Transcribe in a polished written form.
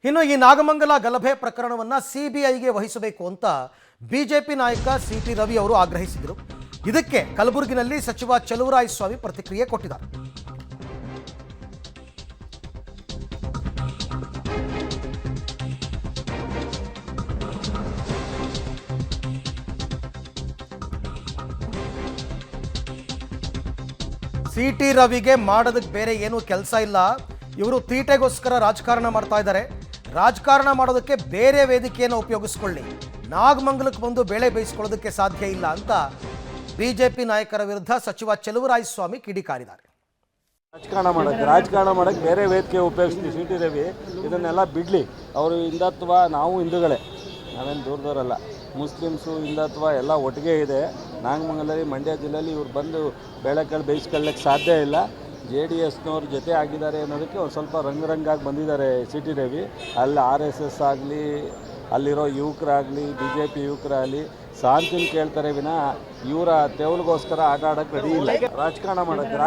ಇನ್ನು ಈ ನಾಗಮಂಗಲ ಗಲಭೆ ಪ್ರಕರಣವನ್ನು ಸಿಬಿಐಗೆ ವಹಿಸಬೇಕು ಅಂತ ಬಿಜೆಪಿ ನಾಯಕ ಸಿಟಿ ರವಿ ಅವರು ಆಗ್ರಹಿಸಿದರು. ಇದಕ್ಕೆ ಕಲಬುರಗಿನಲ್ಲಿ ಸಚಿವ ಚಲುವರಾಯಸ್ವಾಮಿ ಪ್ರತಿಕ್ರಿಯೆ ಕೊಟ್ಟಿದ್ದಾರೆ. ಸಿಟಿ ರವಿಗೆ ಮಾಡೋದಕ್ಕೆ ಬೇರೆ ಏನೂ ಕೆಲಸ ಇಲ್ಲ, ಇವರು ತೀಟೆಗೋಸ್ಕರ ರಾಜಕಾರಣ ಮಾಡ್ತಾ ಇದ್ದಾರೆ. ರಾಜಕಾರಣ ಮಾಡೋದಕ್ಕೆ ಬೇರೆ ವೇದಿಕೆಯನ್ನು ಉಪಯೋಗಿಸ್ಕೊಳ್ಳಿ, ನಾಗಮಂಗಲಕ್ಕೆ ಬಂದು ಬೇಳೆ ಬೇಯಿಸ್ಕೊಳ್ಳೋದಕ್ಕೆ ಸಾಧ್ಯ ಇಲ್ಲ ಅಂತ ಬಿಜೆಪಿ ನಾಯಕರ ವಿರುದ್ಧ ಸಚಿವ ಚಲುವರಾಯಸ್ವಾಮಿ ಕಿಡಿಕಾರಿದ್ದಾರೆ. ರಾಜಕಾರಣ ಮಾಡಕ್ಕೆ ಬೇರೆ ವೇದಿಕೆ ಉಪಯೋಗಿಸ್ತೀವಿ. ಸಿಟಿ ರವಿ ಇದನ್ನೆಲ್ಲ ಬಿಡಲಿ. ಅವರು ಹಿಂದುತ್ವ, ನಾವು ಹಿಂದೂಗಳೇ, ನಾವೇನು ದೂರದವರಲ್ಲ. ಮುಸ್ಲಿಮ್ಸು ಹಿಂದುತ್ವ ಎಲ್ಲ ಒಟ್ಟಿಗೆ ಇದೆ. ನಾಗಮಂಗಲದಲ್ಲಿ, ಮಂಡ್ಯ ಜಿಲ್ಲೆಯಲ್ಲಿ ಇವ್ರು ಬಂದು ಬೇಳೆಕಾಳು ಬೇಯಿಸ್ಕೊಳ್ಳಕ್ಕೆ ಸಾಧ್ಯ ಇಲ್ಲ. JDSನವ್ರ ಜೊತೆ ಆಗಿದ್ದಾರೆ ಅನ್ನೋದಕ್ಕೆ ಒಂದು ಸ್ವಲ್ಪ ರಂಗಾಗಿ ಬಂದಿದ್ದಾರೆ ಸಿಟಿ ರವಿ. ಅಲ್ಲಿ RSS ಆಗಲಿ, ಅಲ್ಲಿರೋ ಯುವಕರಾಗಲಿ, BJP ಯುವಕರಾಗಲಿ ಶಾಂತಿನ ಕೇಳ್ತಾರೆ ವಿನ ಇವರ ತೆವಲಿಗೋಸ್ಕರ ಆಟ ಆಡೋಕ್ಕೆ ರೆಡಿ ಇಲ್ಲ. ರಾಜಕಾರಣ ಮಾಡೋಕ್ಕೆ